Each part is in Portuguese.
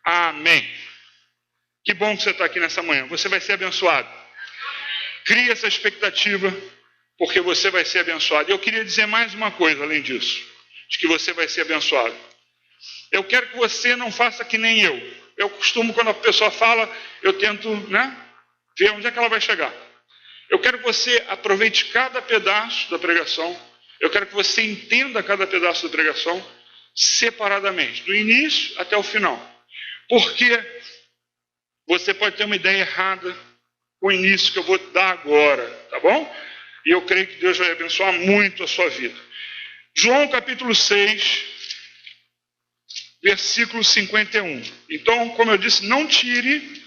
Amém. Que bom que você está aqui nessa manhã. Você vai ser abençoado. Crie essa expectativa, porque você vai ser abençoado. Eu queria dizer mais uma coisa além disso, de que você vai ser abençoado. Eu quero que você não faça que nem eu. Eu costumo, quando a pessoa fala, eu tento, ver onde é que ela vai chegar. Eu quero que você aproveite cada pedaço da pregação. Eu quero que você entenda cada pedaço da pregação separadamente, do início até o final. Porque você pode ter uma ideia errada com o início que eu vou dar agora, tá bom? E eu creio que Deus vai abençoar muito a sua vida. João capítulo 6, versículo 51. Então, como eu disse, não tire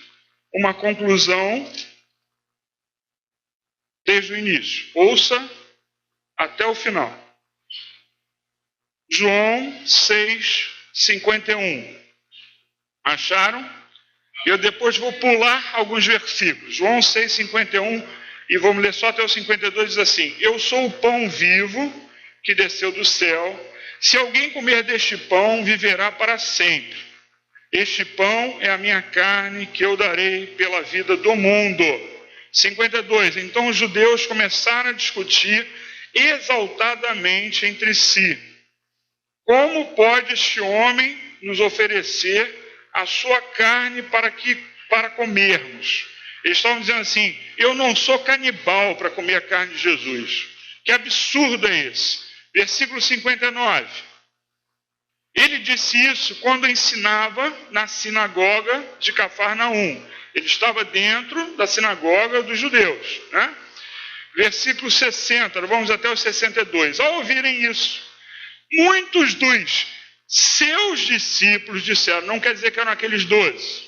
uma conclusão desde o início. Ouça até o final. João 6, 51. Acharam? Eu depois vou pular alguns versículos. João 6, 51, e vamos ler só até o 52, diz assim: Eu sou o pão vivo que desceu do céu. Se alguém comer deste pão, viverá para sempre. Este pão é a minha carne que eu darei pela vida do mundo. 52. Então os judeus começaram a discutir exaltadamente entre si: Como pode este homem nos oferecer a sua carne para comermos? Eles estavam dizendo assim: eu não sou canibal para comer a carne de Jesus. Que absurdo é esse? Versículo 59. Ele disse isso quando ensinava na sinagoga de Cafarnaum. Ele estava dentro da sinagoga dos judeus, Versículo 60, vamos até o 62. Ao ouvirem isso, muitos dos seus discípulos disseram, não quer dizer que eram aqueles 12,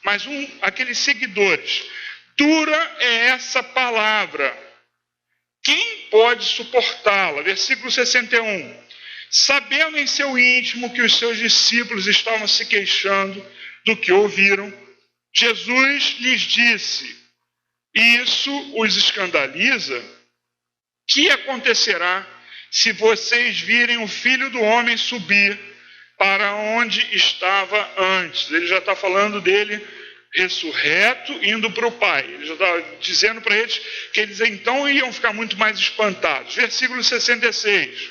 mas aqueles seguidores: dura é essa palavra, quem pode suportá-la? Versículo 61. Sabendo em seu íntimo que os seus discípulos estavam se queixando do que ouviram, Jesus lhes disse: isso os escandaliza? Que acontecerá se vocês virem o Filho do Homem subir para onde estava antes? Ele já está falando dele ressurreto, indo para o Pai. Ele já está dizendo para eles que eles então iam ficar muito mais espantados. Versículo 66.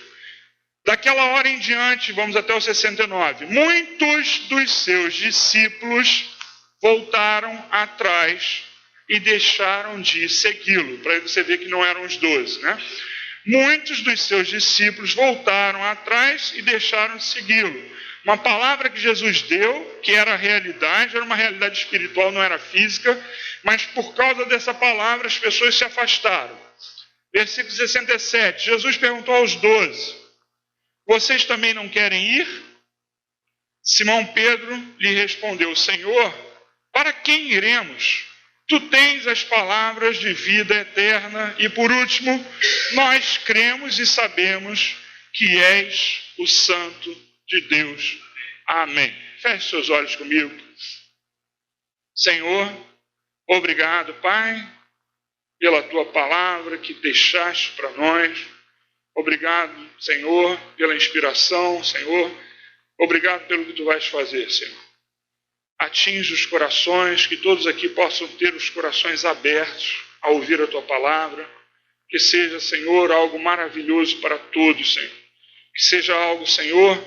Daquela hora em diante, vamos até o 69. Muitos dos seus discípulos voltaram atrás e deixaram de segui-lo. Para você ver que não eram os 12, Muitos dos seus discípulos voltaram atrás e deixaram de segui-lo. Uma palavra que Jesus deu, que era a realidade, era uma realidade espiritual, não era física, mas por causa dessa palavra as pessoas se afastaram. Versículo 67, Jesus perguntou aos 12, vocês também não querem ir? Simão Pedro lhe respondeu: Senhor, para quem iremos? Tu tens as palavras de vida eterna. E por último, nós cremos e sabemos que és o Santo de Deus. Amém. Feche seus olhos comigo. Senhor, obrigado, Pai, pela tua palavra que deixaste para nós. Obrigado, Senhor, pela inspiração, Senhor. Obrigado pelo que tu vais fazer, Senhor. Atinge os corações, que todos aqui possam ter os corações abertos a ouvir a tua palavra. Que seja, Senhor, algo maravilhoso para todos, Senhor. Que seja algo, Senhor,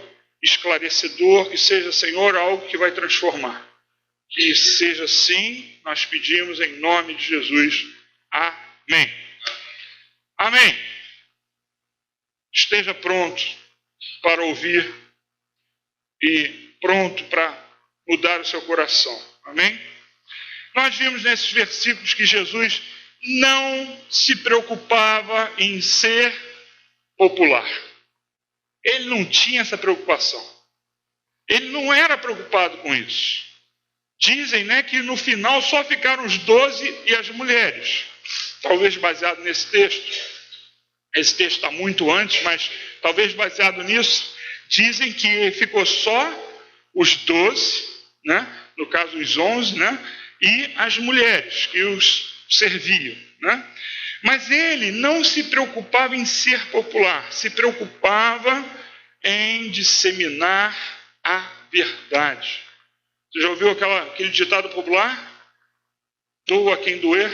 esclarecedor. Que seja, Senhor, algo que vai transformar. Que seja assim, nós pedimos em nome de Jesus. Amém. Amém. Esteja pronto para ouvir e pronto para mudar o seu coração. Amém? Nós vimos nesses versículos que Jesus não se preocupava em ser popular. Ele não tinha essa preocupação. Ele não era preocupado com isso. Dizem, que no final só ficaram os 12 e as mulheres. Talvez baseado nesse texto. Esse texto está muito antes, mas talvez baseado nisso, dizem que ficou só os 12, no caso os 11, e as mulheres que os serviam. Mas ele não se preocupava em ser popular, se preocupava em disseminar a verdade. Você já ouviu aquele ditado popular? Doa quem doer.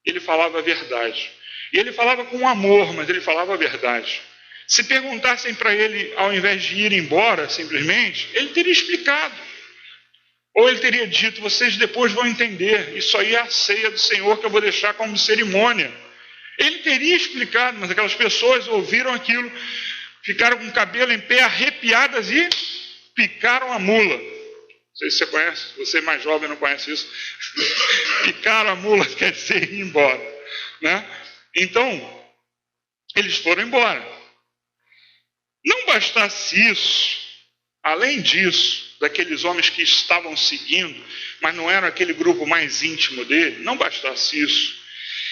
Ele falava a verdade. E ele falava com amor, mas ele falava a verdade. Se perguntassem para ele, ao invés de ir embora, simplesmente, ele teria explicado. Ou ele teria dito, vocês depois vão entender, isso aí é a ceia do Senhor que eu vou deixar como cerimônia. Ele teria explicado, mas aquelas pessoas ouviram aquilo, ficaram com o cabelo em pé, arrepiadas e picaram a mula. Não sei se você conhece, você mais jovem não conhece isso. Picaram a mula, quer dizer, ir embora. Né? Então, eles foram embora. Não bastasse isso, além disso, daqueles homens que estavam seguindo, mas não eram aquele grupo mais íntimo dele, não bastasse isso,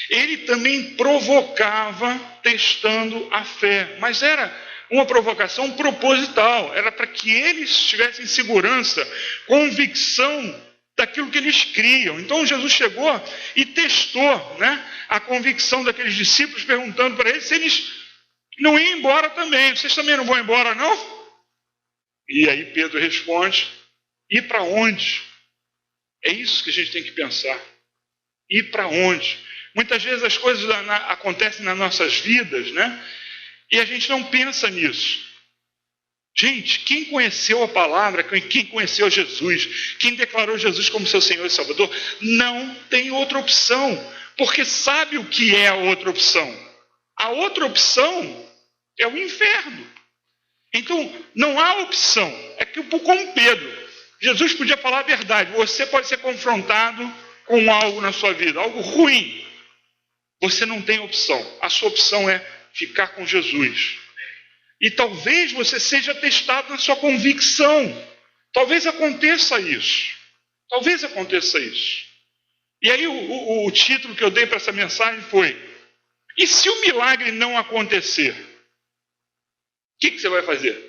ele também provocava testando a fé, mas era uma provocação proposital, era para que eles tivessem segurança, convicção daquilo que eles criam. Então Jesus chegou e testou, né, a convicção daqueles discípulos, perguntando para eles se eles não iam embora também. Vocês também não vão embora, não? E aí Pedro responde, ir para onde? É isso que a gente tem que pensar. Ir para onde? Muitas vezes as coisas acontecem nas nossas vidas, né? E a gente não pensa nisso. Gente, quem conheceu a palavra, quem conheceu Jesus, quem declarou Jesus como seu Senhor e Salvador, não tem outra opção, porque sabe o que é a outra opção. A outra opção é o inferno. Então, não há opção. É que, como Pedro, Jesus podia falar a verdade. Você pode ser confrontado com algo na sua vida, algo ruim. Você não tem opção. A sua opção é ficar com Jesus. E talvez você seja testado na sua convicção. Talvez aconteça isso. Talvez aconteça isso. E aí o título que eu dei para essa mensagem foi: e se o milagre não acontecer? O que você vai fazer?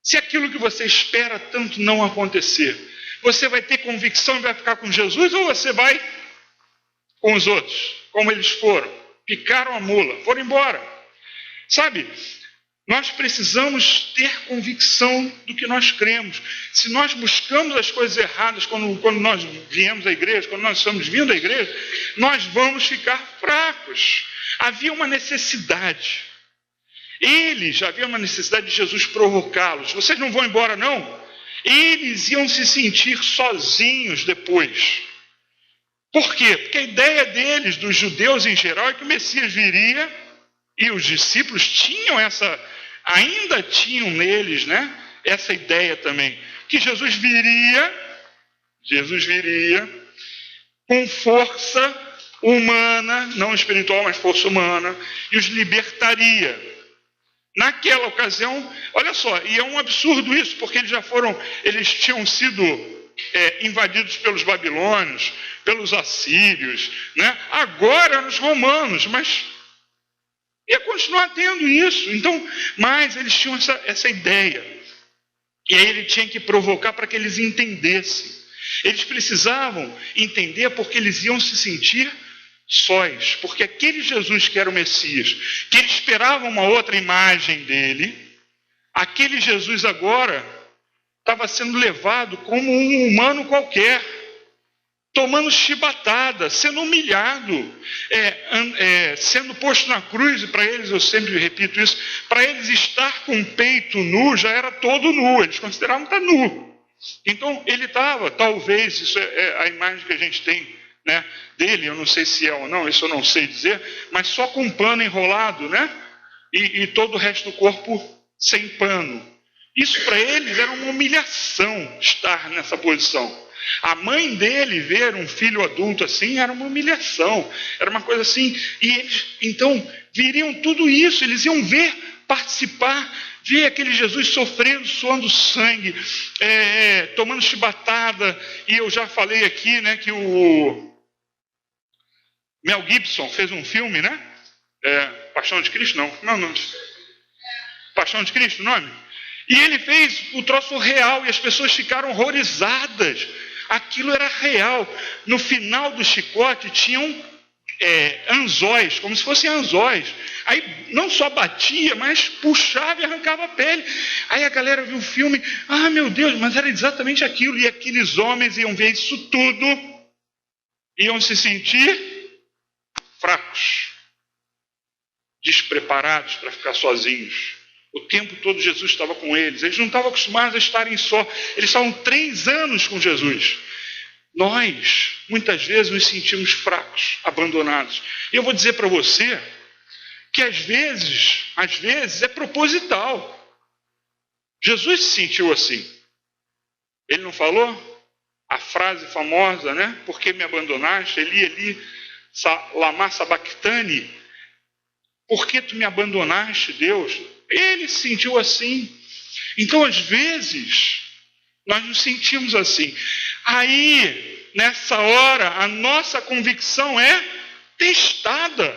Se aquilo que você espera tanto não acontecer, você vai ter convicção e vai ficar com Jesus, ou você vai com os outros, como eles foram? Picaram a mula, foram embora. Sabe, nós precisamos ter convicção do que nós cremos. Se nós buscamos as coisas erradas quando nós viemos à igreja, quando nós estamos vindo à igreja, nós vamos ficar fracos. Havia uma necessidade. Eles havia uma necessidade de Jesus provocá-los. Vocês não vão embora, não? Eles iam se sentir sozinhos depois. Por quê? Porque a ideia deles, dos judeus em geral, é que o Messias viria, e os discípulos ainda tinham neles, né, essa ideia também, que Jesus viria com força humana, não espiritual, mas força humana, e os libertaria. Naquela ocasião, olha só, e é um absurdo isso, porque eles tinham sido invadidos pelos babilônios, pelos assírios, né? Agora nos romanos, mas ia continuar tendo isso. Então, mas eles tinham essa ideia, e aí ele tinha que provocar para que eles entendessem. Eles precisavam entender porque eles iam se sentir sós, porque aquele Jesus que era o Messias, que eles esperavam uma outra imagem dele, aquele Jesus agora estava sendo levado como um humano qualquer, tomando chibatada, sendo humilhado, sendo posto na cruz. E para eles, eu sempre repito isso, para eles estar com o peito nu já era todo nu, eles consideravam que está nu. Então ele estava, talvez, isso é a imagem que a gente tem, né, dele, eu não sei se é ou não, isso eu não sei dizer, mas só com um pano enrolado, né, e todo o resto do corpo sem pano. Isso para eles era uma humilhação, estar nessa posição. A mãe dele ver um filho adulto assim era uma humilhação, era uma coisa assim. E eles então viriam tudo isso, eles iam ver, participar, ver aquele Jesus sofrendo, suando sangue, tomando chibatada. E eu já falei aqui, né, que o Mel Gibson fez um filme, né? Paixão de Cristo? Não. Paixão de Cristo, o nome? E ele fez o troço real e as pessoas ficaram horrorizadas. Aquilo era real. No final do chicote tinham anzóis, como se fossem anzóis. Aí não só batia, mas puxava e arrancava a pele. Aí a galera viu o filme, meu Deus, mas era exatamente aquilo. E aqueles homens iam ver isso tudo, iam se sentir fracos, despreparados para ficar sozinhos. O tempo todo Jesus estava com eles. Eles não estavam acostumados a estarem só. Eles estavam 3 anos com Jesus. Nós, muitas vezes, nos sentimos fracos, abandonados. E eu vou dizer para você que às vezes é proposital. Jesus se sentiu assim. Ele não falou a frase famosa, né? Por que me abandonaste? Eli, Eli, lama sabachthani. Por que tu me abandonaste, Deus? Ele se sentiu assim. Então, às vezes, nós nos sentimos assim. Aí, nessa hora, a nossa convicção é testada.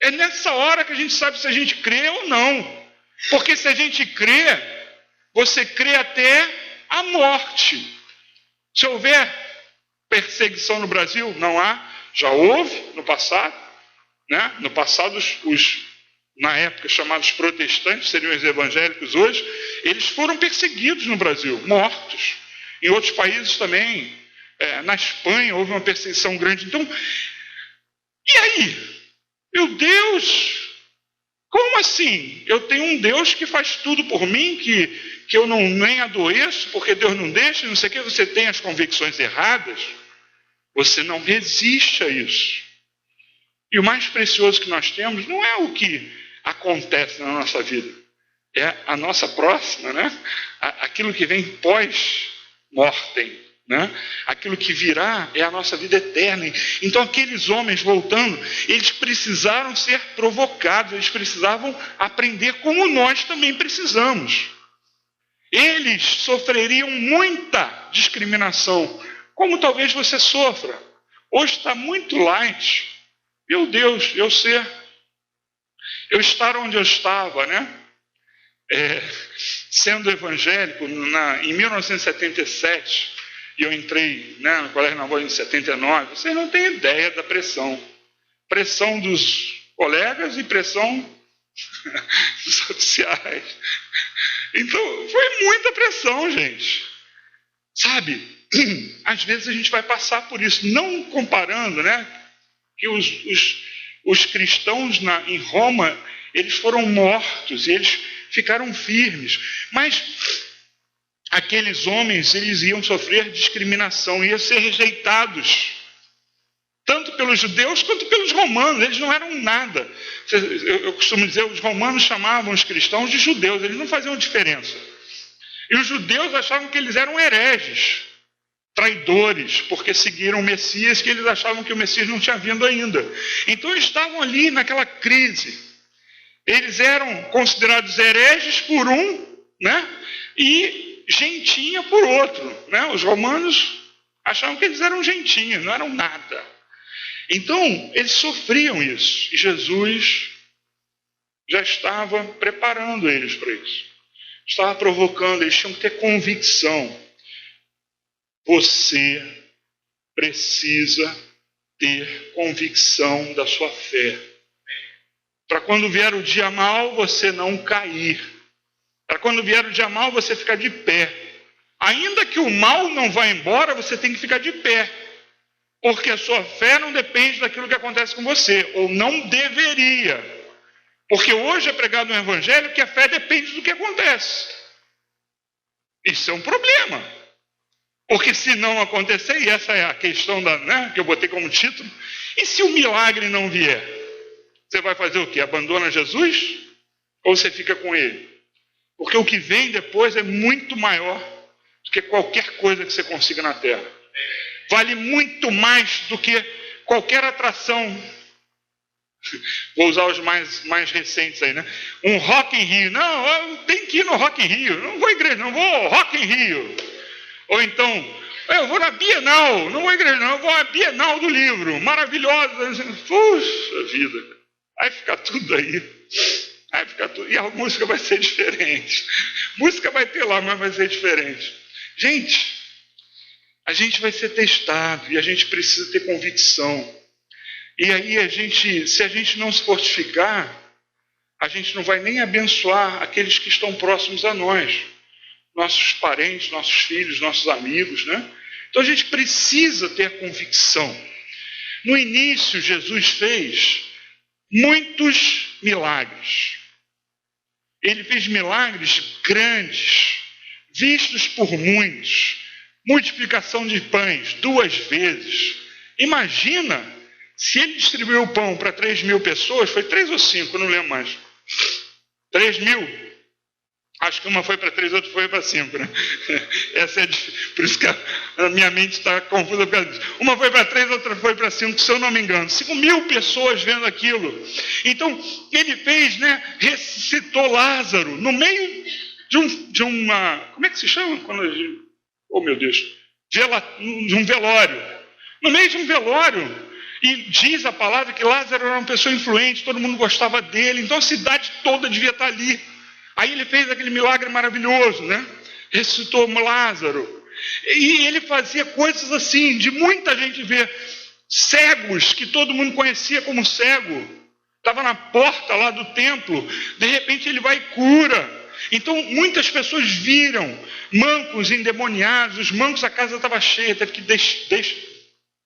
É nessa hora que a gente sabe se a gente crê ou não. Porque se a gente crê, você crê até a morte. Se houver perseguição no Brasil, não há. Já houve no passado. Né? No passado, na época chamados protestantes, seriam os evangélicos hoje, eles foram perseguidos no Brasil, mortos. Em outros países também, na Espanha houve uma perseguição grande. Então, e aí? Meu Deus, como assim? Eu tenho um Deus que faz tudo por mim, que eu não nem adoeço, porque Deus não deixa, não sei o que, você tem as convicções erradas, você não resiste a isso. E o mais precioso que nós temos não é o que acontece na nossa vida, é a nossa próxima, né? Aquilo que vem pós-mortem, né? Aquilo que virá é a nossa vida eterna. Então aqueles homens voltando, eles precisaram ser provocados, eles precisavam aprender como nós também precisamos. Eles sofreriam muita discriminação, como talvez você sofra. Hoje está muito light. Meu Deus, eu estar onde eu estava, né? Sendo evangélico, em 1977, e eu entrei, né, no Colégio Naval em 79, vocês não têm ideia da pressão. Pressão dos colegas e pressão dos oficiais. Então, foi muita pressão, gente. Sabe, às vezes a gente vai passar por isso, não comparando, né? Que os cristãos em Roma, eles foram mortos e eles ficaram firmes. Mas aqueles homens, eles iam sofrer discriminação, iam ser rejeitados, tanto pelos judeus quanto pelos romanos. Eles não eram nada. Eu costumo dizer, os romanos chamavam os cristãos de judeus, eles não faziam diferença. E os judeus achavam que eles eram hereges, traidores, porque seguiram o Messias, que eles achavam que o Messias não tinha vindo ainda. Então eles estavam ali naquela crise. Eles eram considerados hereges por um, né? E gentinha por outro, né? Os romanos achavam que eles eram gentinhos, não eram nada. Então eles sofriam isso. E Jesus já estava preparando eles para isso. Estava provocando, eles tinham que ter convicção. Você precisa ter convicção da sua fé. Para quando vier o dia mau, você não cair. Para quando vier o dia mau, você ficar de pé. Ainda que o mal não vá embora, você tem que ficar de pé. Porque a sua fé não depende daquilo que acontece com você. Ou não deveria. Porque hoje é pregado no Evangelho que a fé depende do que acontece. Isso é um problema. Porque se não acontecer, e essa é a questão que eu botei como título, e se o milagre não vier? Você vai fazer o quê? Abandona Jesus? Ou você fica com ele? Porque o que vem depois é muito maior do que qualquer coisa que você consiga na terra. Vale muito mais do que qualquer atração. Vou usar os mais recentes aí, né? Um Rock in Rio. Não, eu tenho que ir no Rock in Rio. Não vou à igreja, não vou ao Rock in Rio. Ou então, eu vou na Bienal, não vou à igreja, não, eu vou à Bienal do livro, maravilhosa. Puxa vida, vai ficar tudo aí. Vai ficar tudo. E a música vai ser diferente. Música vai ter lá, mas vai ser diferente. Gente, a gente vai ser testado e a gente precisa ter convicção. E aí se a gente não se fortificar, a gente não vai nem abençoar aqueles que estão próximos a nós, nossos parentes, nossos filhos, nossos amigos, né? Então a gente precisa ter convicção. No início, Jesus fez muitos milagres. Ele fez milagres grandes, vistos por muitos. Multiplicação de pães 2 vezes. Imagina se ele distribuiu o pão para 3.000 pessoas, foi 3 ou 5, não lembro mais. 3.000. Acho que uma foi para 3, outra foi para 5, né? Essa é por isso que a minha mente está confusa por causa disso. Uma foi para 3, outra foi para 5, se eu não me engano. 5.000 pessoas vendo aquilo. Então, ele fez, né? Ressuscitou Lázaro no meio de uma... Como é que se chama? Oh, meu Deus. De um velório. No meio de um velório. E diz a palavra que Lázaro era uma pessoa influente, todo mundo gostava dele, então a cidade toda devia estar ali. Aí ele fez aquele milagre maravilhoso, né? Ressuscitou Lázaro. E ele fazia coisas assim, de muita gente ver. Cegos, que todo mundo conhecia como cego. Estava na porta lá do templo. De repente ele vai e cura. Então muitas pessoas viram. Mancos endemoniados. Os mancos, a casa estava cheia. Teve que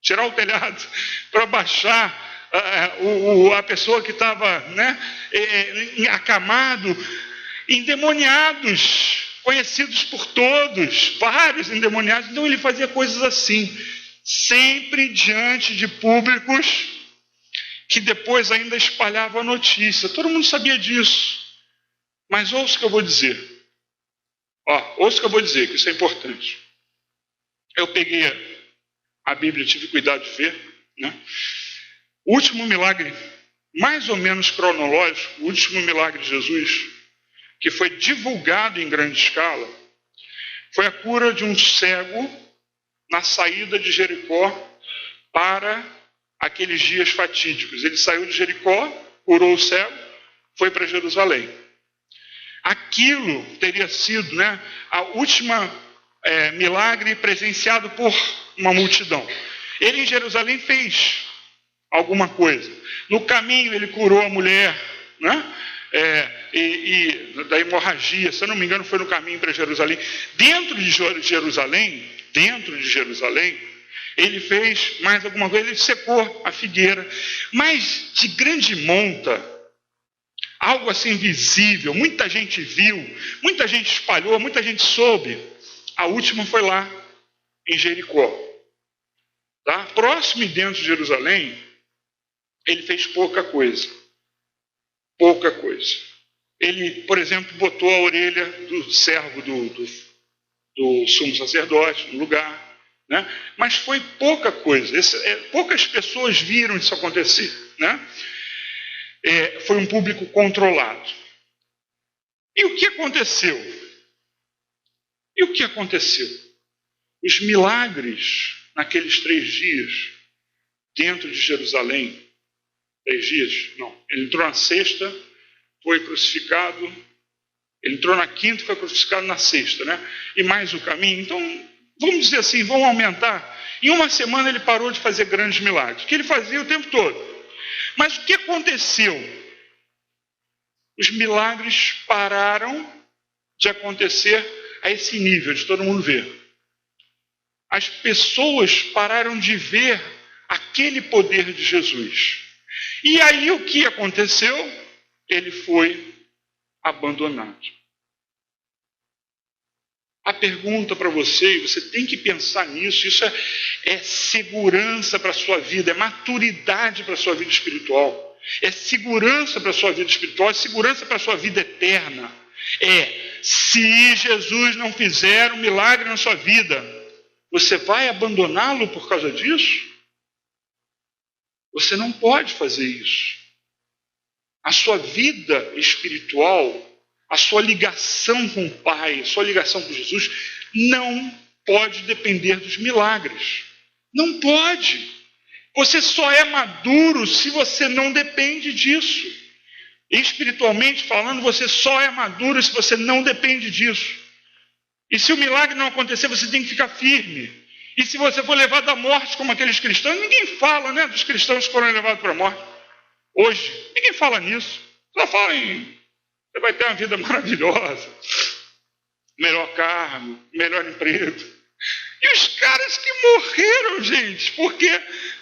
tirar o telhado para baixar a pessoa que estava, né, acamado. Endemoniados, conhecidos por todos, vários endemoniados. Então ele fazia coisas assim, sempre diante de públicos que depois ainda espalhavam a notícia. Todo mundo sabia disso. Mas ouça o que eu vou dizer. Ouça o que eu vou dizer, que isso é importante. Eu peguei a Bíblia, tive cuidado de ver, né? O último milagre, mais ou menos cronológico, o último milagre de Jesus, que foi divulgado em grande escala, foi a cura de um cego na saída de Jericó para aqueles dias fatídicos. Ele saiu de Jericó, curou o cego, foi para Jerusalém. Aquilo teria sido, né, a última milagre presenciado por uma multidão. Ele em Jerusalém fez alguma coisa. No caminho ele curou a mulher, né? Da hemorragia, se eu não me engano, foi no caminho para Jerusalém. Dentro de Jerusalém, ele fez mais alguma coisa, ele secou a figueira. Mas de grande monta, algo assim visível, muita gente viu, muita gente espalhou, muita gente soube. A última foi lá, em Jericó. Tá? Próximo e dentro de Jerusalém, ele fez pouca coisa. Pouca coisa. Ele, por exemplo, botou a orelha do servo do sumo sacerdote no lugar, né? Mas foi pouca coisa. Poucas pessoas viram isso acontecer, né? Foi um público controlado. E o que aconteceu? Os milagres naqueles 3 dias, dentro de Jerusalém, 3 dias? Não. Ele entrou na sexta, foi crucificado. Ele entrou na quinta e foi crucificado na sexta, né? E mais o caminho. Então, vamos dizer assim, vamos aumentar. Em uma semana ele parou de fazer grandes milagres, que ele fazia o tempo todo. Mas o que aconteceu? Os milagres pararam de acontecer a esse nível, de todo mundo ver. As pessoas pararam de ver aquele poder de Jesus. E aí o que aconteceu? Ele foi abandonado. A pergunta para você, e você tem que pensar nisso, isso é segurança para a sua vida, é maturidade para a sua vida espiritual, é segurança para a sua vida espiritual, é segurança para a sua vida eterna. Se Jesus não fizer um milagre na sua vida, você vai abandoná-lo por causa disso? Você não pode fazer isso. A sua vida espiritual, a sua ligação com o Pai, a sua ligação com Jesus, não pode depender dos milagres. Não pode. Você só é maduro se você não depende disso. Espiritualmente falando, você só é maduro se você não depende disso. E se o milagre não acontecer, você tem que ficar firme. E se você for levado à morte como aqueles cristãos, ninguém fala, né, dos cristãos que foram levados para a morte. Hoje, ninguém fala nisso. Só fala em você vai ter uma vida maravilhosa, melhor carro, melhor emprego. E os caras que morreram, gente, porque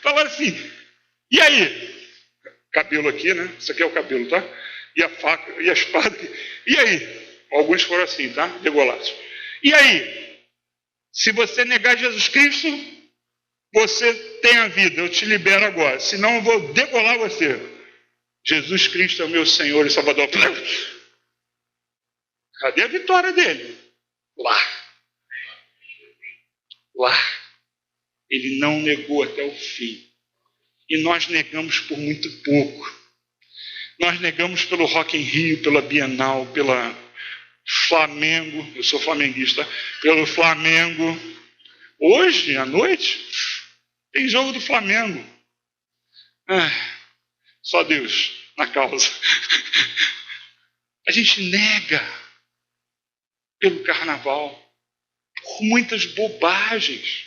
falaram assim, e aí? Cabelo aqui, né? Isso aqui é o cabelo, tá? E a faca, e a espada. E aí? Alguns foram assim, tá? Degolados. E aí? Se você negar Jesus Cristo, você tem a vida, eu te libero agora. Senão eu vou degolar você. Jesus Cristo é o meu Senhor e Salvador. Cadê a vitória dele? Lá. Ele não negou até o fim. E nós negamos por muito pouco. Nós negamos pelo Rock in Rio, pela Bienal, pela Flamengo. Eu sou flamenguista. Pelo Flamengo. Hoje, à noite, tem jogo do Flamengo. Só Deus na causa. A gente nega pelo carnaval, por muitas bobagens,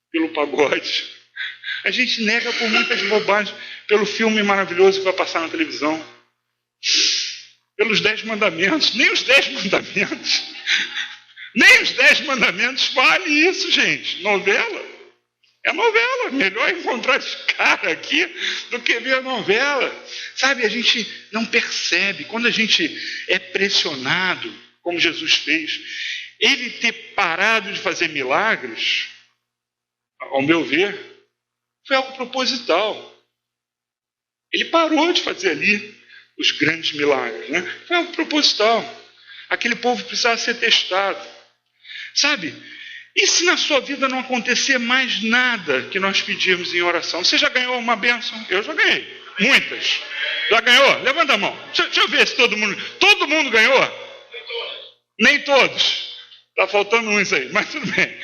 pelo pagode. A gente nega por muitas bobagens, pelo filme maravilhoso que vai passar na televisão, pelos 10 mandamentos. Nem os 10 mandamentos, nem os 10 mandamentos vale isso, gente. Novela é novela. Melhor encontrar esse cara aqui do que ver a novela. Sabe, a gente não percebe. Quando a gente é pressionado, como Jesus fez, ele ter parado de fazer milagres, ao meu ver, foi algo proposital. Ele parou de fazer ali os grandes milagres, né? Foi algo proposital. Aquele povo precisava ser testado. Sabe? E se na sua vida não acontecer mais nada que nós pedirmos em oração? Você já ganhou uma bênção? Eu já ganhei. Muitas. Já ganhou? Levanta a mão. Deixa eu ver se todo mundo ganhou? Nem todos. Está faltando uns aí, mas tudo bem.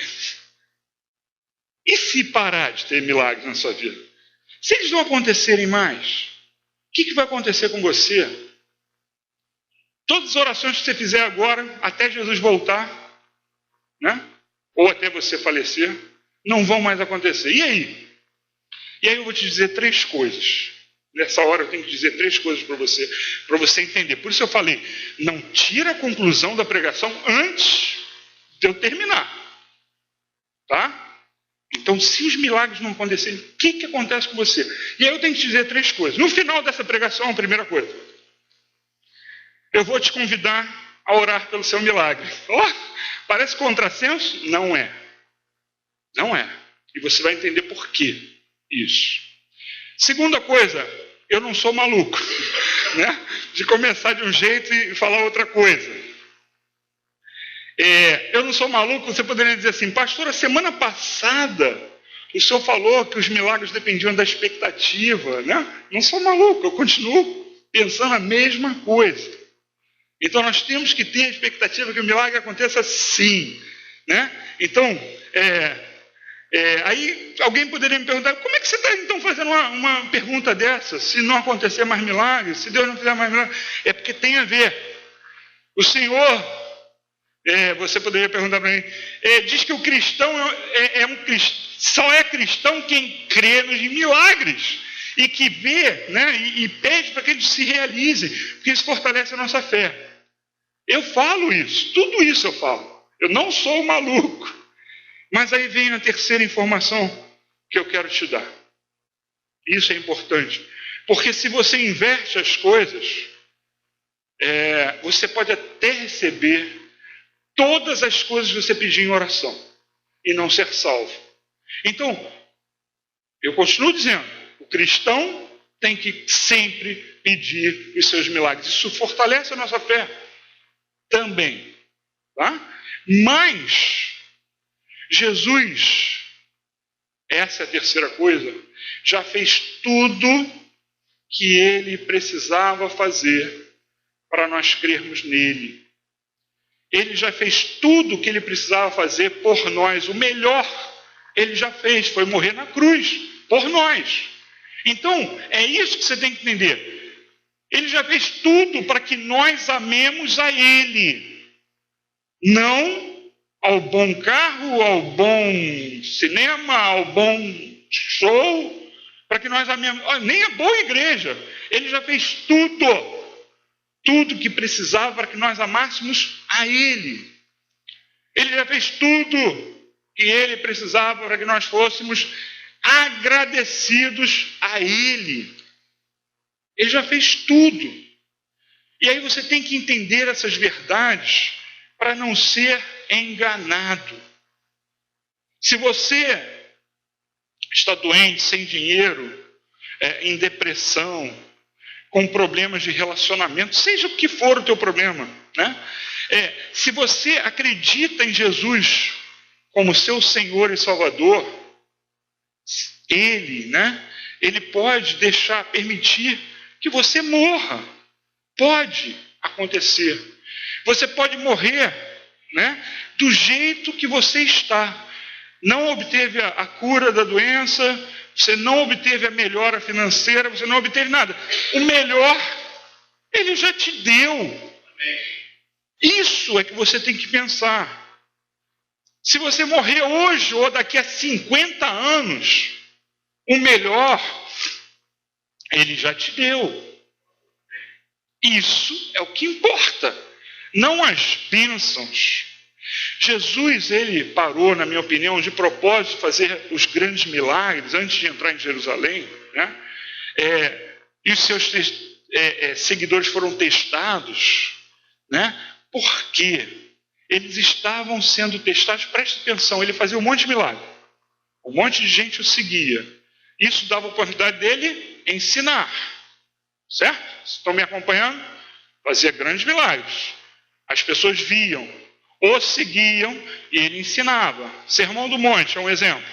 E se parar de ter milagres na sua vida? Se eles não acontecerem mais, o que vai acontecer com você? Todas as orações que você fizer agora, até Jesus voltar, né? Ou até você falecer, não vão mais acontecer. E aí? E aí eu vou te dizer 3 coisas. Nessa hora eu tenho que dizer 3 coisas para você entender. Por isso eu falei, não tira a conclusão da pregação antes de eu terminar. Tá? Então, se os milagres não acontecerem, o que acontece com você? E aí eu tenho que te dizer 3 coisas. No final dessa pregação, a primeira coisa, eu vou te convidar a orar pelo seu milagre. Parece contrassenso? Não é. Não é. E você vai entender por que isso. Segunda coisa, eu não sou maluco, né? De começar de um jeito e falar outra coisa. Eu não sou maluco, você poderia dizer assim, pastor, a semana passada o senhor falou que os milagres dependiam da expectativa, né? Não sou maluco, eu continuo pensando a mesma coisa. Então nós temos que ter a expectativa que o milagre aconteça sim, né? Então, aí alguém poderia me perguntar, como é que você está então fazendo uma pergunta dessa? Se não acontecer mais milagres, se Deus não fizer mais milagres, é porque tem a ver. O Senhor, você poderia perguntar para mim, diz que o cristão só é cristão quem crê nos milagres e que vê, né, e pede para que eles se realizem, porque isso fortalece a nossa fé. Eu falo isso, tudo isso eu falo. Eu não sou maluco. Mas aí vem a terceira informação que eu quero te dar. Isso é importante. Porque se você inverte as coisas, você pode até receber todas as coisas que você pedir em oração e não ser salvo. Então, eu continuo dizendo, o cristão tem que sempre pedir os seus milagres. Isso fortalece a nossa fé também. Tá? Mas Jesus, essa é a terceira coisa, já fez tudo que ele precisava fazer para nós crermos nele. Ele já fez tudo que ele precisava fazer por nós. O melhor ele já fez, foi morrer na cruz por nós. Então, é isso que você tem que entender. Ele já fez tudo para que nós amemos a ele. Não ao bom carro, ao bom cinema, ao bom show, para que nós amemos. Nem a boa igreja. Ele já fez tudo que precisava para que nós amássemos a Ele. Ele já fez tudo que Ele precisava para que nós fôssemos agradecidos a Ele. Ele já fez tudo. E aí você tem que entender essas verdades para não ser enganado. Se você está doente, sem dinheiro, em depressão, com problemas de relacionamento, seja o que for o teu problema, né? Se você acredita em Jesus como seu Senhor e Salvador, Ele pode permitir que você morra. Pode acontecer. Você pode morrer, né, do jeito que você está. Não obteve a cura da doença, você não obteve a melhora financeira, você não obteve nada. O melhor, Ele já te deu. Isso é que você tem que pensar. Se você morrer hoje ou daqui a 50 anos, o melhor, Ele já te deu. Isso é o que importa, não as bênçãos. Jesus, ele parou, na minha opinião, de propósito, fazer os grandes milagres antes de entrar em Jerusalém, né? E os seus seguidores foram testados, né? Porque eles estavam sendo testados. Preste atenção, ele fazia um monte de milagre, um monte de gente o seguia. Isso dava a oportunidade dele ensinar, certo? Estão me acompanhando? Fazia grandes milagres. As pessoas viam, o seguiam e ele ensinava. Sermão do Monte é um exemplo.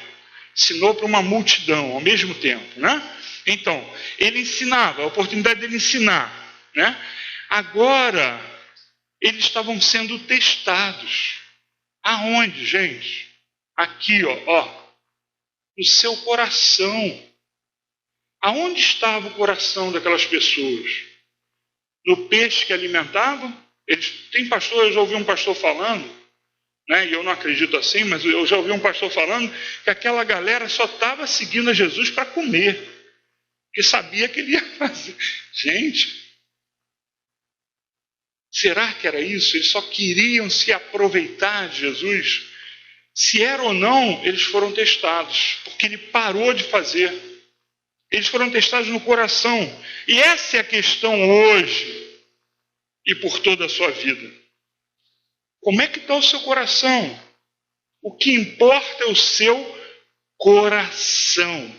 Ensinou para uma multidão ao mesmo tempo, né? Então, ele ensinava, a oportunidade dele ensinar, né? Agora, eles estavam sendo testados. Aonde, gente? Aqui, ó, no seu coração. Aonde estava o coração daquelas pessoas? No peixe que alimentavam? Eu já ouvi um pastor falando, né, e eu não acredito assim, mas eu já ouvi um pastor falando que aquela galera só estava seguindo a Jesus para comer, porque sabia que ele ia fazer. Gente, será que era isso? Eles só queriam se aproveitar de Jesus? Se era ou não, eles foram testados, porque ele parou de fazer. Eles foram testados no coração. E essa é a questão hoje e por toda a sua vida. Como é que está o seu coração? O que importa é o seu coração.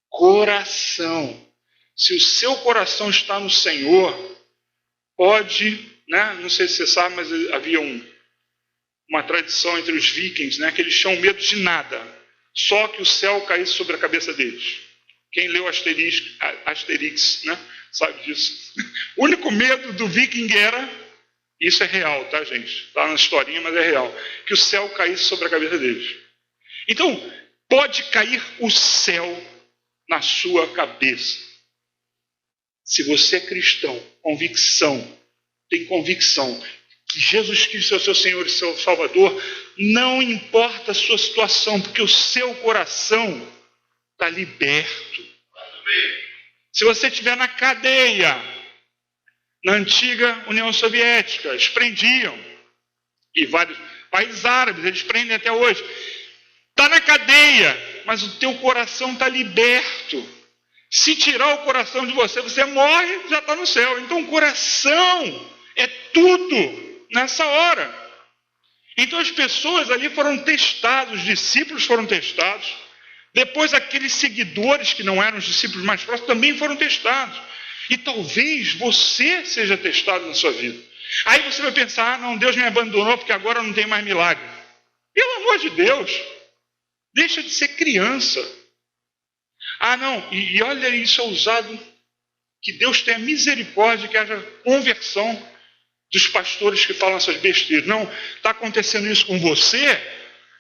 Coração. Se o seu coração está no Senhor, pode, né? Não sei se você sabe, mas havia uma tradição entre os vikings, né? Que eles tinham medo de nada, só que o céu caísse sobre a cabeça deles. Quem leu Asterix, né, sabe disso. O único medo do viking era, isso é real, tá, gente? Está na historinha, mas é real, que o céu caísse sobre a cabeça deles. Então, pode cair o céu na sua cabeça. Se você é cristão, tem convicção que Jesus Cristo é o seu Senhor e seu Salvador, não importa a sua situação, porque o seu coração está liberto. Se você estiver na cadeia, na antiga União Soviética, eles prendiam, e vários países árabes, eles prendem até hoje. Está na cadeia, mas o teu coração está liberto. Se tirar o coração de você, você morre, já está no céu. Então o coração é tudo nessa hora. Então as pessoas ali foram testadas, os discípulos foram testados. Depois aqueles seguidores que não eram os discípulos mais próximos também foram testados. E talvez você seja testado na sua vida. Aí você vai pensar, não, Deus me abandonou porque agora não tem mais milagre. Pelo amor de Deus, deixa de ser criança. Ah, não, e olha, isso é usado, que Deus tenha misericórdia, que haja conversão dos pastores que falam essas besteiras. Não, está acontecendo isso com você,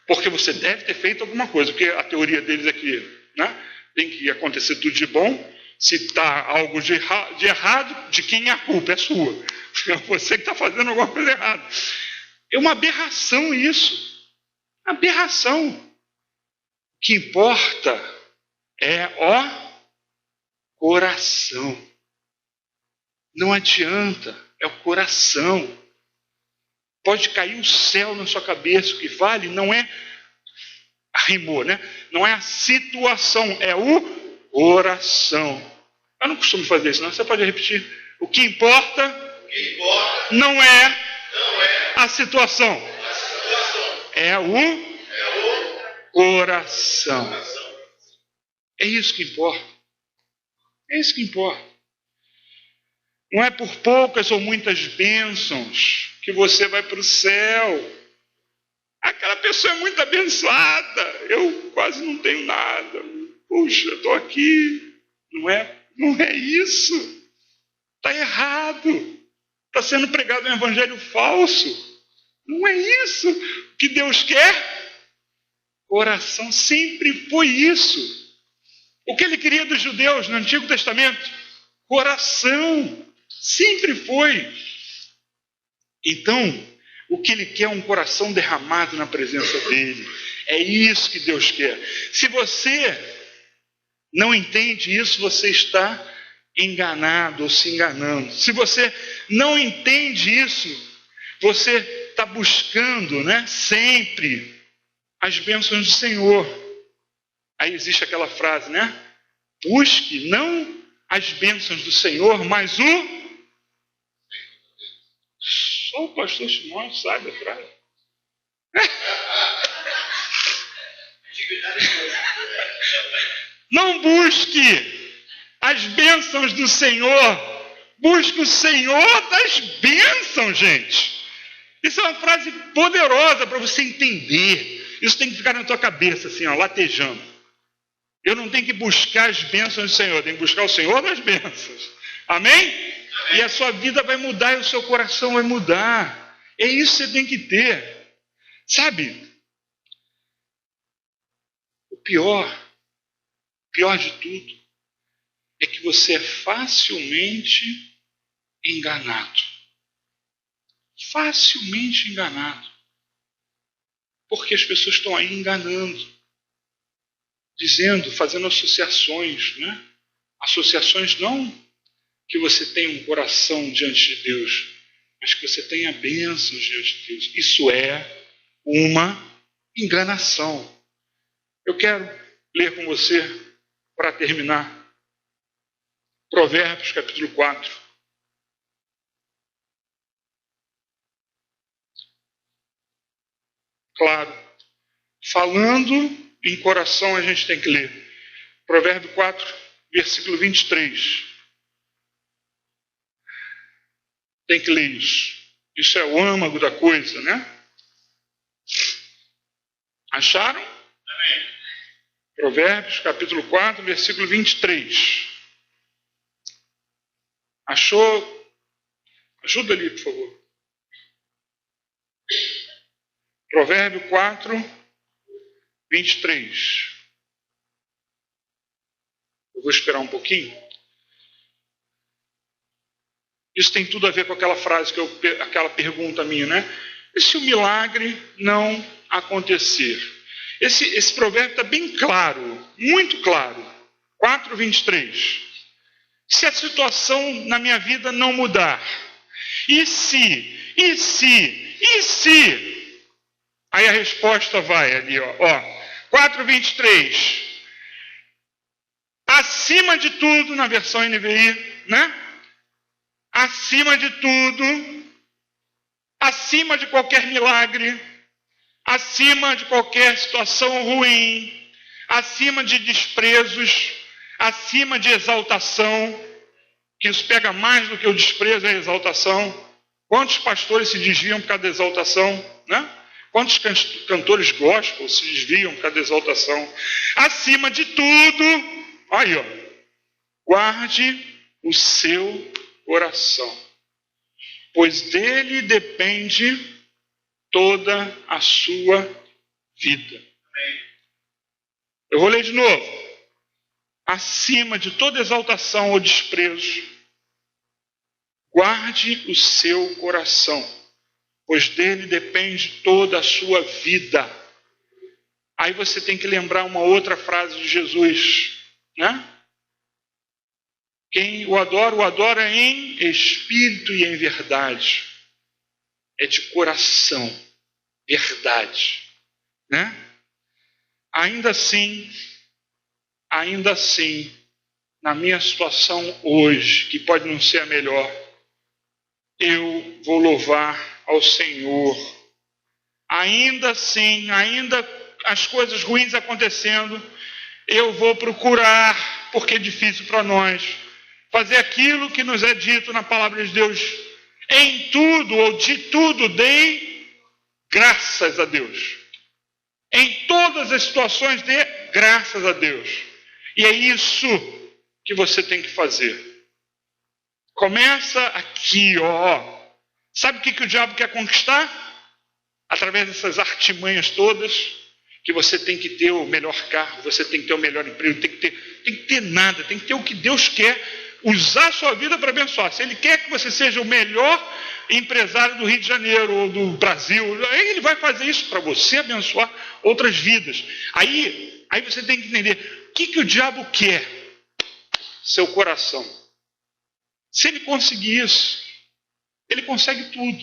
porque você deve ter feito alguma coisa, porque a teoria deles é que, né, tem que acontecer tudo de bom. Se está algo de errado, de quem é a culpa? É sua. É você que está fazendo alguma coisa errada. É uma aberração isso. Aberração. O que importa é o coração. Não adianta, é o coração. Pode cair o céu na sua cabeça, o que vale não é rimou, né? Não é a situação, é o coração. Eu não costumo fazer isso, não. Você pode repetir. O que importa não é a situação, é o coração. É isso que importa. É isso que importa. Não é por poucas ou muitas bênçãos que você vai para o céu. Aquela pessoa é muito abençoada. Eu quase não tenho nada. Puxa, estou aqui. Não é isso. Está errado. Está sendo pregado um evangelho falso. Não é isso. O que Deus quer? Coração. Sempre foi isso. O que ele queria dos judeus no Antigo Testamento? Coração. Sempre foi. Então, o que ele quer é um coração derramado na presença dele. É isso que Deus quer. Se você não entende isso, você está enganado ou se enganando. Se você não entende isso, você está buscando, né, sempre as bênçãos do Senhor. Aí existe aquela frase, né? Busque não as bênçãos do Senhor, mas só o pastor Simão sabe a frase. Não busque as bênçãos do Senhor, busque o Senhor das bênçãos, gente. Isso é uma frase poderosa para você entender. Isso tem que ficar na tua cabeça, assim, ó, latejando. Eu não tenho que buscar as bênçãos do Senhor, eu tenho que buscar o Senhor das bênçãos. Amém? E a sua vida vai mudar e o seu coração vai mudar. É isso que você tem que ter. Sabe? O pior de tudo, é que você é facilmente enganado. Facilmente enganado. Porque as pessoas estão aí enganando. Dizendo, fazendo associações, né? Associações não que você tenha um coração diante de Deus, mas que você tenha bênçãos diante de Deus. Isso é uma enganação. Eu quero ler com você, para terminar, Provérbios capítulo 4. Claro, falando em coração a gente tem que ler. Provérbio 4, versículo 23. Tem que ler isso. Isso é o âmago da coisa, né? Acharam? Amém. Provérbios, capítulo 4, versículo 23. Achou? Ajuda ali, por favor. Provérbio 4, 23. Eu vou esperar um pouquinho. Isso tem tudo a ver com aquela frase, aquela pergunta minha, né? E se o milagre não acontecer? Esse provérbio está bem claro, muito claro. 4, 23. Se a situação na minha vida não mudar, e se? Aí a resposta vai ali, ó. 4, 23. Acima de tudo, na versão NVI, né? Acima de tudo, acima de qualquer milagre, acima de qualquer situação ruim, acima de desprezos, acima de exaltação, que isso pega mais do que o desprezo e a exaltação. Quantos pastores se desviam por causa da exaltação, né? Quantos cantores gospel se desviam por causa da exaltação? Acima de tudo, aí, ó, guarde o seu coração, pois dele depende toda a sua vida. Eu vou ler de novo. Acima de toda exaltação ou desprezo, guarde o seu coração, pois dele depende toda a sua vida. Aí você tem que lembrar uma outra frase de Jesus, né? Quem o adora em espírito e em verdade. É de coração, verdade, né? Ainda assim, na minha situação hoje, que pode não ser a melhor, eu vou louvar ao Senhor. Ainda assim, ainda as coisas ruins acontecendo, eu vou procurar, porque é difícil para nós, fazer aquilo que nos é dito na palavra de Deus. Em tudo ou de tudo dei graças a Deus. Em todas as situações dê graças a Deus. E é isso que você tem que fazer. Começa aqui, ó. Sabe o que o diabo quer conquistar? Através dessas artimanhas todas, que você tem que ter o melhor carro, você tem que ter o melhor emprego, tem que ter nada, tem que ter o que Deus quer, usar a sua vida para abençoar. Se Ele quer que você seja o melhor empresário do Rio de Janeiro ou do Brasil, Ele vai fazer isso para você abençoar outras vidas. Aí você tem que entender o que o diabo quer? Seu coração. Se ele conseguir isso, ele consegue tudo.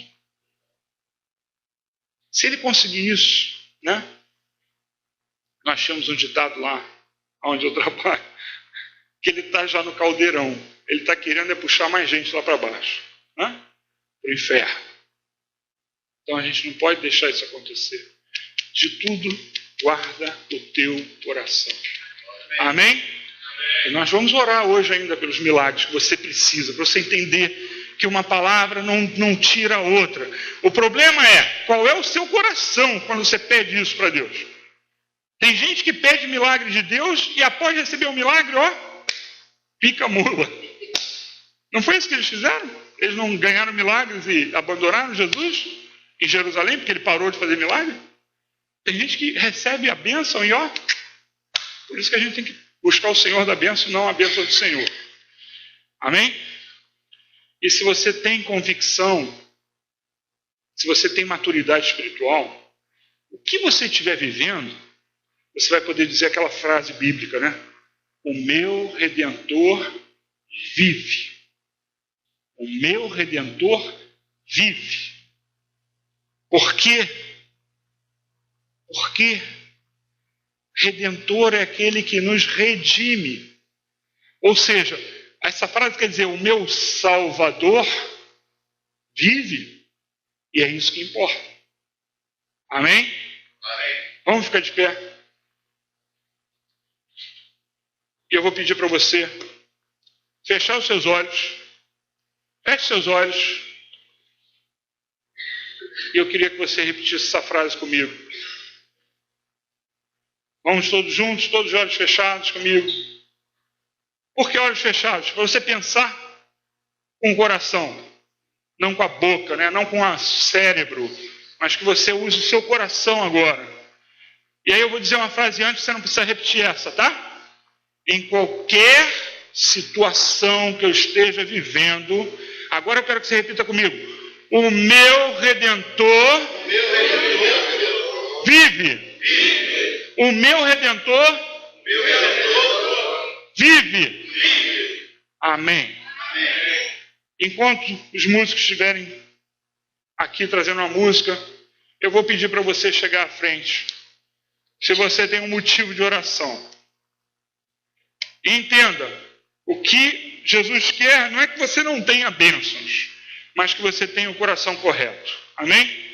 Se ele conseguir isso, né? Nós tínhamos um ditado lá, onde eu trabalho, que ele está já no caldeirão. Ele está querendo puxar mais gente lá para baixo, né? Para o inferno. Então a gente não pode deixar isso acontecer. De tudo, guarda o teu coração. Amém? E nós vamos orar hoje ainda pelos milagres que você precisa, para você entender que uma palavra não tira a outra. O problema é, qual é o seu coração quando você pede isso para Deus? Tem gente que pede milagre de Deus e após receber o milagre, ó, pica a mula. Não foi isso que eles fizeram? Eles não ganharam milagres e abandonaram Jesus em Jerusalém porque ele parou de fazer milagre? Tem gente que recebe a bênção e ó, por isso que a gente tem que buscar o Senhor da bênção e não a bênção do Senhor. Amém? E se você tem convicção, se você tem maturidade espiritual, o que você estiver vivendo, você vai poder dizer aquela frase bíblica, né? O meu Redentor vive. O meu Redentor vive. Por quê? Porque Redentor é aquele que nos redime. Ou seja, essa frase quer dizer, o meu Salvador vive. E é isso que importa. Amém? Amém. Vamos ficar de pé. E eu vou pedir para você fechar os seus olhos. Feche seus olhos. E eu queria que você repetisse essa frase comigo. Vamos todos juntos, todos os olhos fechados comigo. Por que olhos fechados? Para você pensar com o coração. Não com a boca, né? Não com o cérebro. Mas que você use o seu coração agora. E aí eu vou dizer uma frase antes, você não precisa repetir essa, tá? Em qualquer situação que eu esteja vivendo, agora eu quero que você repita comigo. O meu Redentor vive. O meu Redentor vive. Amém. Enquanto os músicos estiverem aqui trazendo uma música, eu vou pedir para você chegar à frente. Se você tem um motivo de oração. E entenda, o que Jesus quer não é que você não tenha bênçãos, mas que você tenha o coração correto. Amém?